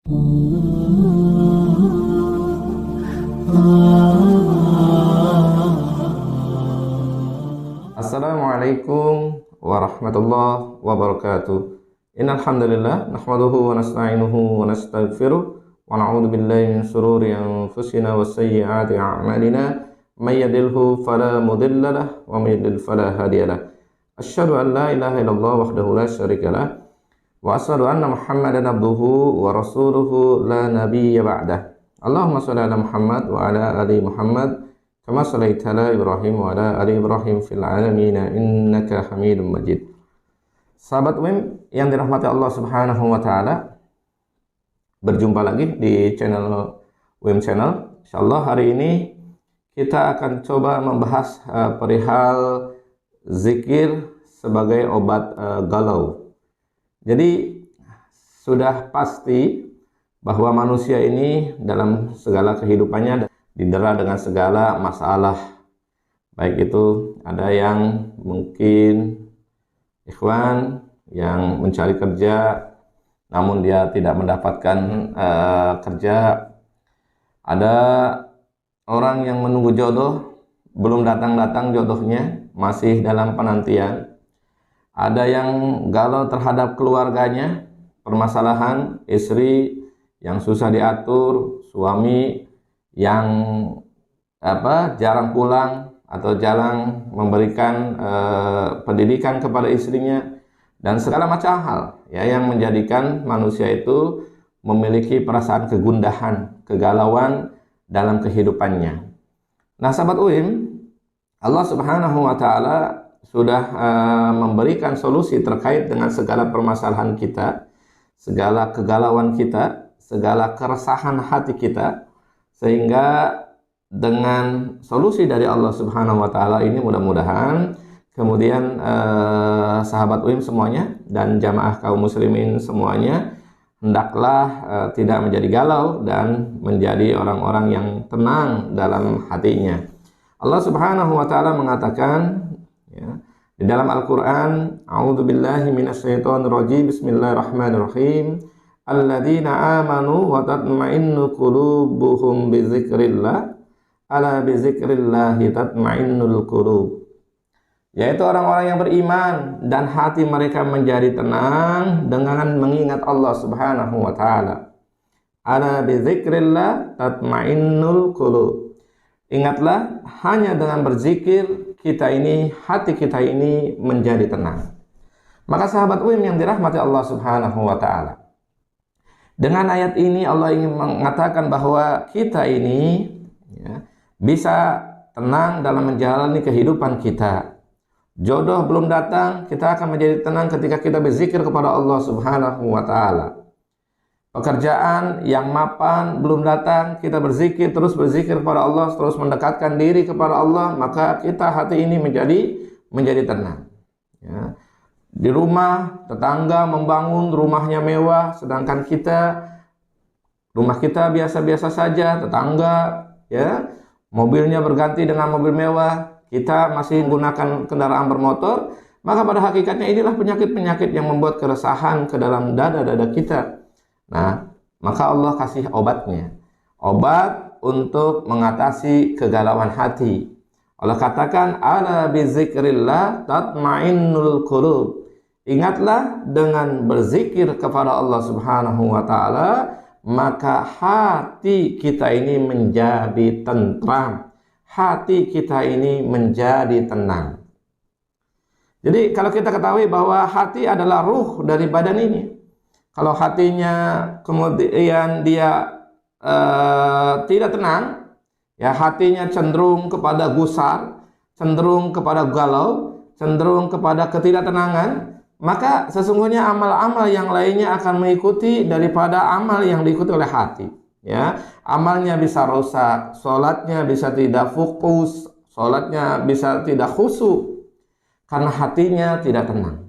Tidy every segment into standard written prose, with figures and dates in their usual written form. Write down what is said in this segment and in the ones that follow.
Assalamualaikum warahmatullahi wabarakatuh. Innal hamdalillah nahmaduhu wa nasta'inuhu wa nastaghfiruh wa na'udzu billahi min shururi anfusina wa sayyiati a'malina may yahdihillahu fala mudilla lahu wa may yudlil fala hadiya lahu. Asyhadu an la ilaha illallah wahdahu la syarika lahu wa asyhadu anna Muhammadan abduhu wa rasuluhu la nabiyya ba'dah. Allahumma shalli ala Muhammad wa ala ali Muhammad kama shallaita ala Ibrahim wa ala ali Ibrahim fil alamin innaka Hamidum Majid. Sahabat UIM yang dirahmati Allah Subhanahu wa taala, berjumpa lagi di channel UIM Channel. Insyaallah hari ini kita akan coba membahas perihal zikir sebagai obat galau. Jadi sudah pasti bahwa manusia ini dalam segala kehidupannya didera dengan segala masalah. Baik itu ada yang mungkin ikhwan yang mencari kerja namun dia tidak mendapatkan kerja. Ada orang yang menunggu jodoh, belum datang-datang jodohnya, masih dalam penantian. Ada yang galau terhadap keluarganya, permasalahan istri yang susah diatur, suami yang jarang pulang atau jarang memberikan pendidikan kepada istrinya, dan segala macam hal ya yang menjadikan manusia itu memiliki perasaan kegundahan, kegalauan dalam kehidupannya. Nah, sahabat UIM, Allah Subhanahu wa taala sudah memberikan solusi terkait dengan segala permasalahan kita, segala kegalauan kita, segala keresahan hati kita, sehingga dengan solusi dari Allah Subhanahu wa taala ini mudah-mudahan kemudian sahabat UIM semuanya dan jamaah kaum muslimin semuanya hendaklah tidak menjadi galau dan menjadi orang-orang yang tenang dalam hatinya. Allah Subhanahu wa taala mengatakan ya, di dalam Al-Qur'an, a'udzubillahi minasyaitonir rajim, bismillahirrahmanirrahim, alladzina amanu wa tatma'innu qulubuhum bizikrillah, ala bizikrillahi tatma'innul qulub. Yaitu orang-orang yang beriman dan hati mereka menjadi tenang dengan mengingat Allah Subhanahu wa taala. Ala bizikrillah tatma'innul qulub. Ingatlah, hanya dengan berzikir hati kita ini menjadi tenang. Maka sahabat UIM yang dirahmati Allah Subhanahu wa taala, dengan ayat ini Allah ingin mengatakan bahwa kita ini ya, bisa tenang dalam menjalani kehidupan kita. Jodoh belum datang, kita akan menjadi tenang ketika kita berzikir kepada Allah Subhanahu wa taala. Pekerjaan yang mapan belum datang, kita berzikir, terus berzikir kepada Allah, terus mendekatkan diri kepada Allah, maka kita hati ini menjadi tenang. Ya. Di rumah, tetangga membangun rumahnya mewah, sedangkan rumah kita biasa-biasa saja, tetangga ya mobilnya berganti dengan mobil mewah, kita masih menggunakan kendaraan bermotor, maka pada hakikatnya inilah penyakit-penyakit yang membuat keresahan ke dalam dada-dada kita. Nah, maka Allah kasih obatnya. Obat untuk mengatasi kegalauan hati. Allah katakan, ala bizikrillah tatma'innul qulub. Ingatlah, dengan berzikir kepada Allah Subhanahu wa taala, maka hati kita ini menjadi tentram. Hati kita ini menjadi tenang. Jadi kalau kita ketahui bahwa hati adalah ruh dari badan ini. Kalau hatinya kemudian dia tidak tenang, ya hatinya cenderung kepada gusar, cenderung kepada galau, cenderung kepada ketidaktenangan, maka sesungguhnya amal-amal yang lainnya akan mengikuti daripada amal yang diikuti oleh hati. Ya, amalnya bisa rusak, sholatnya bisa tidak fokus, sholatnya bisa tidak khusyuk karena hatinya tidak tenang.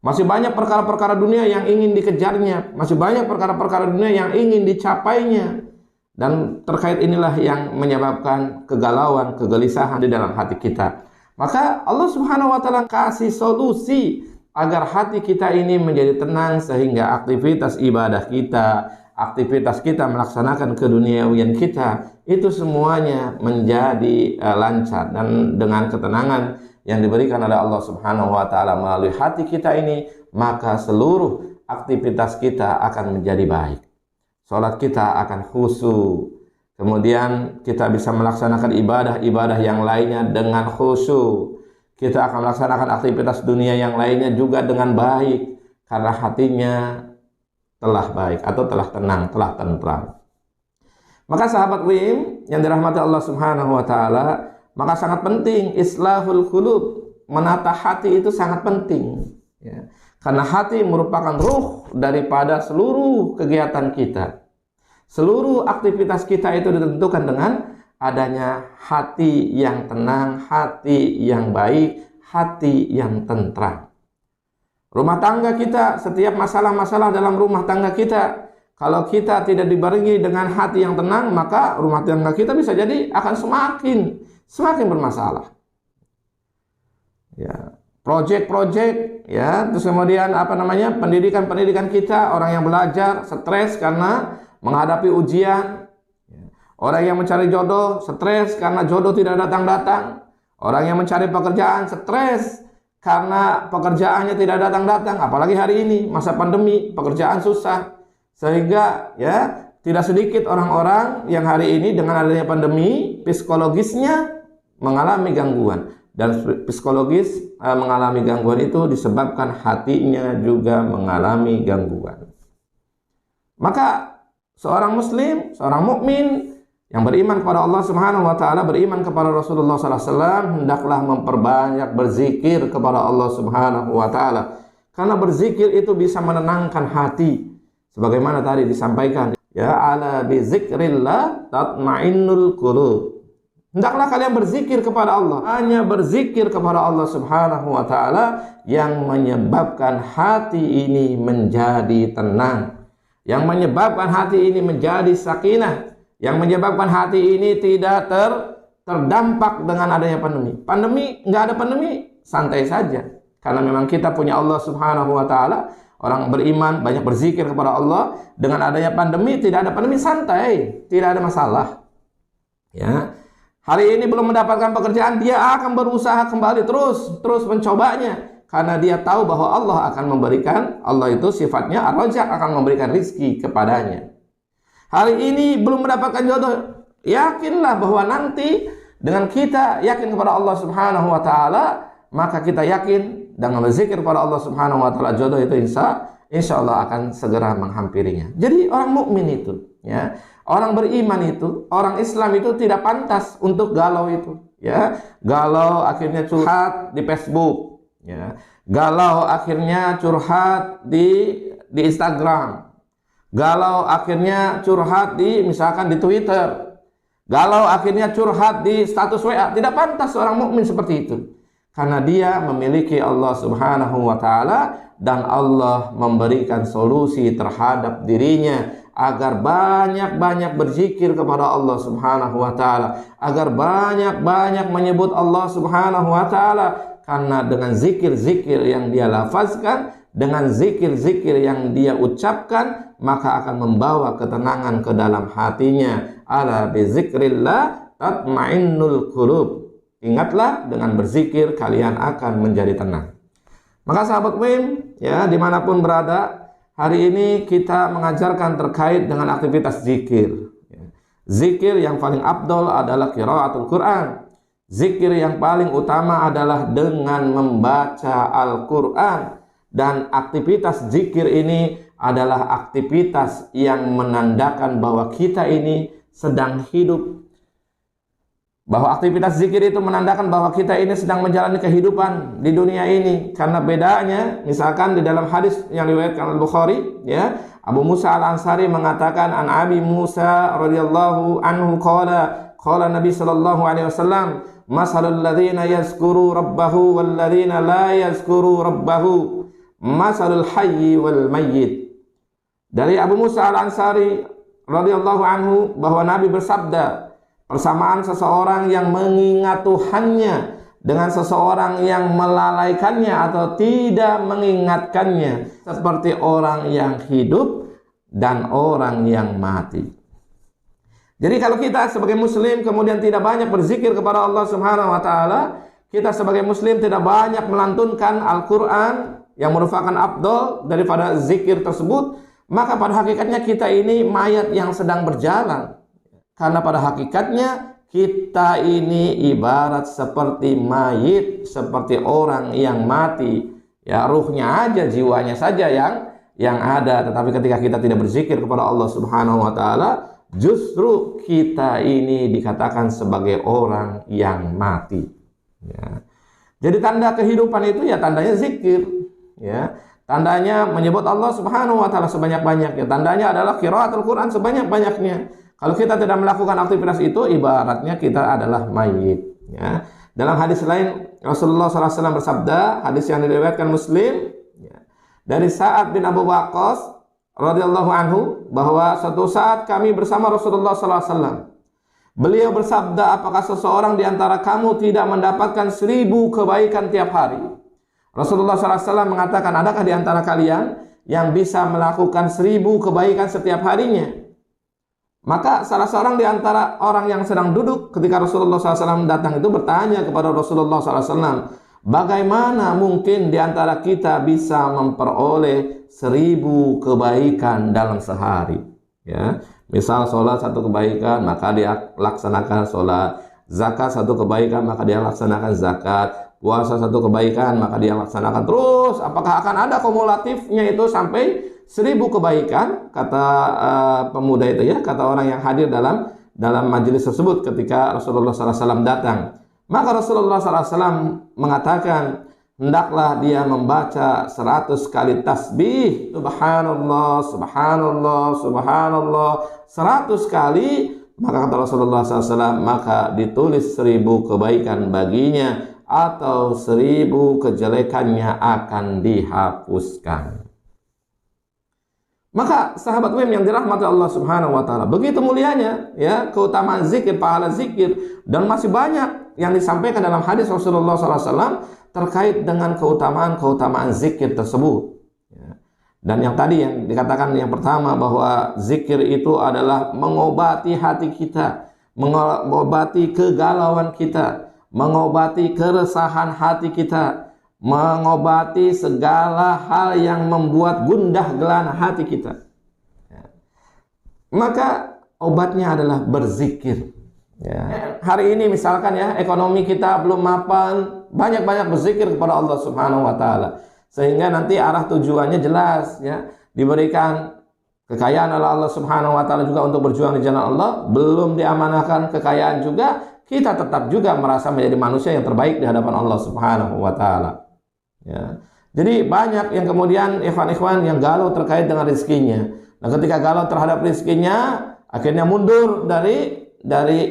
Masih banyak perkara-perkara dunia yang ingin dikejarnya, masih banyak perkara-perkara dunia yang ingin dicapainya, dan terkait inilah yang menyebabkan kegalauan, kegelisahan di dalam hati kita. Maka Allah Subhanahu wa taala kasih solusi agar hati kita ini menjadi tenang, sehingga aktivitas ibadah kita, aktivitas kita, melaksanakan keduniawian kita, itu semuanya menjadi lancar. Dan dengan ketenangan yang diberikan oleh Allah Subhanahu wa Ta'ala melalui hati kita ini, maka seluruh aktivitas kita akan menjadi baik. Salat kita akan khusyuk. Kemudian kita bisa melaksanakan ibadah-ibadah yang lainnya dengan khusyuk. Kita akan melaksanakan aktivitas dunia yang lainnya juga dengan baik, karena hatinya telah baik atau telah tenang, telah tentram. Maka sahabat WIM yang dirahmati Allah Subhanahu wa Ta'ala, maka sangat penting islahul qulub, menata hati itu sangat penting, ya. Karena hati merupakan ruh daripada seluruh kegiatan kita. Seluruh aktivitas kita itu ditentukan dengan adanya hati yang tenang, hati yang baik, hati yang tentram. Rumah tangga kita, setiap masalah-masalah dalam rumah tangga kita, kalau kita tidak dibarengi dengan hati yang tenang, maka rumah tangga kita bisa jadi akan semakin bermasalah. Ya, proyek-proyek, ya, terus kemudian pendidikan kita, orang yang belajar stres karena menghadapi ujian, orang yang mencari jodoh stres karena jodoh tidak datang-datang, orang yang mencari pekerjaan stres karena pekerjaannya tidak datang-datang, apalagi hari ini masa pandemi, pekerjaan susah, sehingga ya tidak sedikit orang-orang yang hari ini dengan adanya pandemi psikologisnya mengalami gangguan. Dan psikologis mengalami gangguan itu disebabkan hatinya juga mengalami gangguan. Maka seorang muslim, seorang mukmin yang beriman kepada Allah Subhanahu wa Ta'ala, beriman kepada Rasulullah sallallahu alaihi wasallam, hendaklah memperbanyak berzikir kepada Allah Subhanahu wa Ta'ala. Karena berzikir itu bisa menenangkan hati. Sebagaimana tadi disampaikan, ya, ala bi zikrillah tatmainnul qulub. Hendaklah kalian berzikir kepada Allah. Hanya berzikir kepada Allah Subhanahu wa Ta'ala yang menyebabkan hati ini menjadi tenang, yang menyebabkan hati ini menjadi sakinah, yang menyebabkan hati ini tidak terdampak dengan adanya pandemi. Nggak ada pandemi, santai saja. Karena memang kita punya Allah Subhanahu wa Ta'ala. Orang beriman banyak berzikir kepada Allah. Dengan adanya pandemi, tidak ada pandemi, santai, tidak ada masalah. Ya, hari ini belum mendapatkan pekerjaan, dia akan berusaha kembali terus mencobanya. Karena dia tahu bahwa Allah akan memberikan, Allah itu sifatnya ar-Razzaq, akan memberikan rizki kepadanya. Hari ini belum mendapatkan jodoh, yakinlah bahwa nanti dengan kita yakin kepada Allah Subhanahu wa Ta'ala, maka kita yakin dengan berzikir kepada Allah Subhanahu wa Ta'ala, jodoh itu insya Allah akan segera menghampirinya. Jadi orang mukmin itu, ya, orang beriman itu, orang Islam itu tidak pantas untuk galau itu, ya. Galau akhirnya curhat di Facebook, ya. Galau akhirnya curhat di Instagram. Galau akhirnya curhat misalkan di Twitter. Galau akhirnya curhat di status WA. Tidak pantas seorang mukmin seperti itu. Karena dia memiliki Allah Subhanahu wa Ta'ala, dan Allah memberikan solusi terhadap dirinya agar banyak-banyak berzikir kepada Allah Subhanahu wa Ta'ala, agar banyak-banyak menyebut Allah Subhanahu wa Ta'ala. Karena dengan zikir-zikir yang dia lafazkan, dengan zikir-zikir yang dia ucapkan, maka akan membawa ketenangan ke dalam hatinya. Ala bi zikrillah tatmainnul qulub. Ingatlah, dengan berzikir kalian akan menjadi tenang. Maka sahabat WIM, ya, dimanapun berada, hari ini kita mengajarkan terkait dengan aktivitas zikir. Zikir yang paling afdol adalah qiraatul Quran. Zikir yang paling utama adalah dengan membaca Al-Quran. Dan aktivitas zikir ini adalah aktivitas yang menandakan bahwa kita ini sedang hidup. Bahwa aktivitas zikir itu menandakan bahwa kita ini sedang menjalani kehidupan di dunia ini. Karena bedanya, misalkan di dalam hadis yang diriwayatkan Al-Bukhari, ya, Abu Musa Al-Ansari mengatakan, an Abi Musa radhiyallahu anhu qala Nabi sallallahu alaihi wasallam, masalul ladzina yazkuru rabbahu wal ladzina la yazkuru rabbahu masalul hayyi wal mayyit. Dari Abu Musa Al-Ansari radhiyallahu anhu bahwa Nabi bersabda, persamaan seseorang yang mengingat Tuhannya dengan seseorang yang melalaikannya atau tidak mengingatkannya seperti orang yang hidup dan orang yang mati. Jadi kalau kita sebagai muslim kemudian tidak banyak berzikir kepada Allah Subhanahu wa taala, kita sebagai muslim tidak banyak melantunkan Al-Qur'an yang merupakan afdal daripada zikir tersebut, maka pada hakikatnya kita ini mayat yang sedang berjalan. Karena pada hakikatnya kita ini ibarat seperti mayit, seperti orang yang mati. Ya, ruhnya aja, jiwanya saja yang ada. Tetapi ketika kita tidak berzikir kepada Allah Subhanahu wa taala, justru kita ini dikatakan sebagai orang yang mati. Ya. Jadi tanda kehidupan itu ya tandanya zikir. Ya. Tandanya menyebut Allah Subhanahu wa taala sebanyak-banyaknya. Tandanya adalah qiraatul Quran sebanyak-banyaknya. Kalau kita tidak melakukan aktivitas itu, ibaratnya kita adalah mayit. Ya. Dalam hadis lain, Rasulullah SAW bersabda, hadis yang diriwayatkan Muslim, ya, dari Sa'ad bin Abu Waqqas radhiyallahu anhu, bahwa suatu saat kami bersama Rasulullah SAW. Beliau bersabda, apakah seseorang di antara kamu tidak mendapatkan 1000 kebaikan tiap hari? Rasulullah SAW mengatakan, adakah di antara kalian yang bisa melakukan 1000 kebaikan setiap harinya? Maka salah seorang di antara orang yang sedang duduk ketika Rasulullah SAW datang itu bertanya kepada Rasulullah SAW, bagaimana mungkin di antara kita bisa memperoleh 1000 kebaikan dalam sehari? Ya, misal sholat satu kebaikan, maka dia laksanakan sholat. Zakat satu kebaikan, maka dia laksanakan zakat. Puasa satu kebaikan, maka dia laksanakan terus. Apakah akan ada kumulatifnya itu sampai 1000 kebaikan? Kata pemuda itu, ya, kata orang yang hadir dalam majelis tersebut ketika Rasulullah SAW datang. Maka Rasulullah SAW mengatakan, hendaklah dia membaca 100 kali tasbih, subhanallah, subhanallah, subhanallah, 100 kali. Maka kata Rasulullah SAW, maka ditulis 1000 kebaikan baginya, atau 1000 kejelekannya akan dihapuskan. Maka sahabat WIM yang dirahmati Allah Subhanahu wa taala, begitu mulianya ya keutamaan zikir, pahala zikir, dan masih banyak yang disampaikan dalam hadis Rasulullah SAW terkait dengan keutamaan zikir tersebut. Ya. Dan yang tadi yang dikatakan yang pertama, bahwa zikir itu adalah mengobati hati kita, mengobati kegalauan kita, mengobati keresahan hati kita, mengobati segala hal yang membuat gundah gelana hati kita. Ya. Maka obatnya adalah berzikir. Ya. Hari ini misalkan ya, ekonomi kita belum mapan, banyak-banyak berzikir kepada Allah Subhanahu wa taala, sehingga nanti arah tujuannya jelas ya, diberikan kekayaan oleh Allah Subhanahu wa taala juga untuk berjuang di jalan Allah. Belum diamanahkan kekayaan juga, kita tetap juga merasa menjadi manusia yang terbaik di hadapan Allah Subhanahu wa taala. Ya. Jadi banyak yang kemudian ikhwan-ikhwan yang galau terkait dengan rezekinya. Nah, ketika galau terhadap rezekinya, akhirnya mundur dari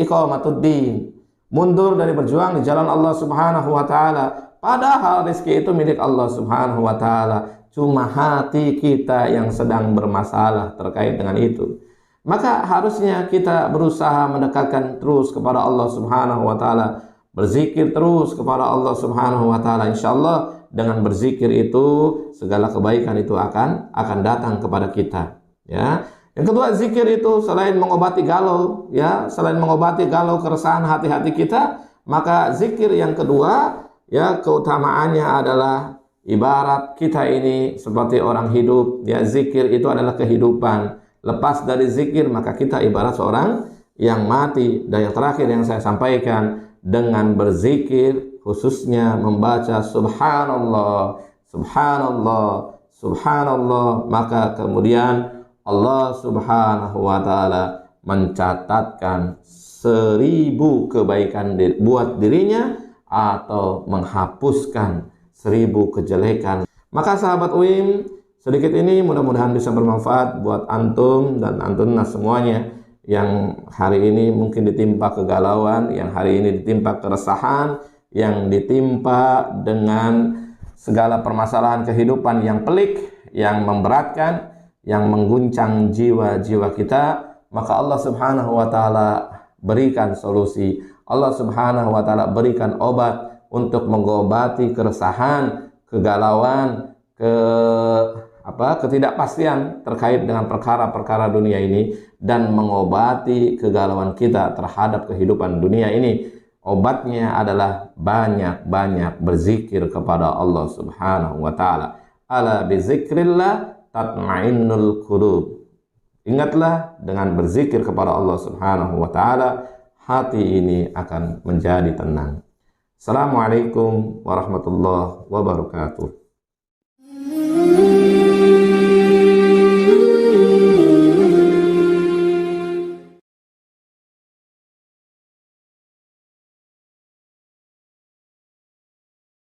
iqamatuddin, mundur dari berjuang di jalan Allah Subhanahu wa taala. Padahal rezeki itu milik Allah Subhanahu wa taala. Cuma hati kita yang sedang bermasalah terkait dengan itu. Maka harusnya kita berusaha mendekatkan terus kepada Allah Subhanahu wa taala, berzikir terus kepada Allah Subhanahu wa taala. Insyaallah dengan berzikir itu segala kebaikan itu akan datang kepada kita. Ya. Yang kedua, zikir itu selain mengobati galau, ya, selain mengobati galau keresahan hati-hati kita, maka zikir yang kedua, ya, keutamaannya adalah ibarat kita ini seperti orang hidup. Ya, zikir itu adalah kehidupan. Lepas dari zikir, maka kita ibarat seorang yang mati. Dan yang terakhir yang saya sampaikan, dengan berzikir, khususnya membaca subhanallah, subhanallah, subhanallah, maka kemudian Allah Subhanahu wa taala mencatatkan 1000 kebaikan buat dirinya, atau menghapuskan 1000 kejelekan. Maka sahabat UIM, sedikit ini mudah-mudahan bisa bermanfaat buat antum dan antunna semuanya yang hari ini mungkin ditimpa kegalauan, yang hari ini ditimpa keresahan, yang ditimpa dengan segala permasalahan kehidupan yang pelik, yang memberatkan, yang mengguncang jiwa-jiwa kita. Maka Allah Subhanahu wa taala berikan solusi. Allah Subhanahu wa taala berikan obat untuk mengobati keresahan, kegalauan, ketidakpastian terkait dengan perkara-perkara dunia ini dan mengobati kegalauan kita terhadap kehidupan dunia ini. Obatnya adalah banyak-banyak berzikir kepada Allah Subhanahu wa taala. Ala bizikrillah tatmainnul qulub. Ingatlah, dengan berzikir kepada Allah Subhanahu wa taala hati ini akan menjadi tenang. Assalamualaikum warahmatullahi wabarakatuh.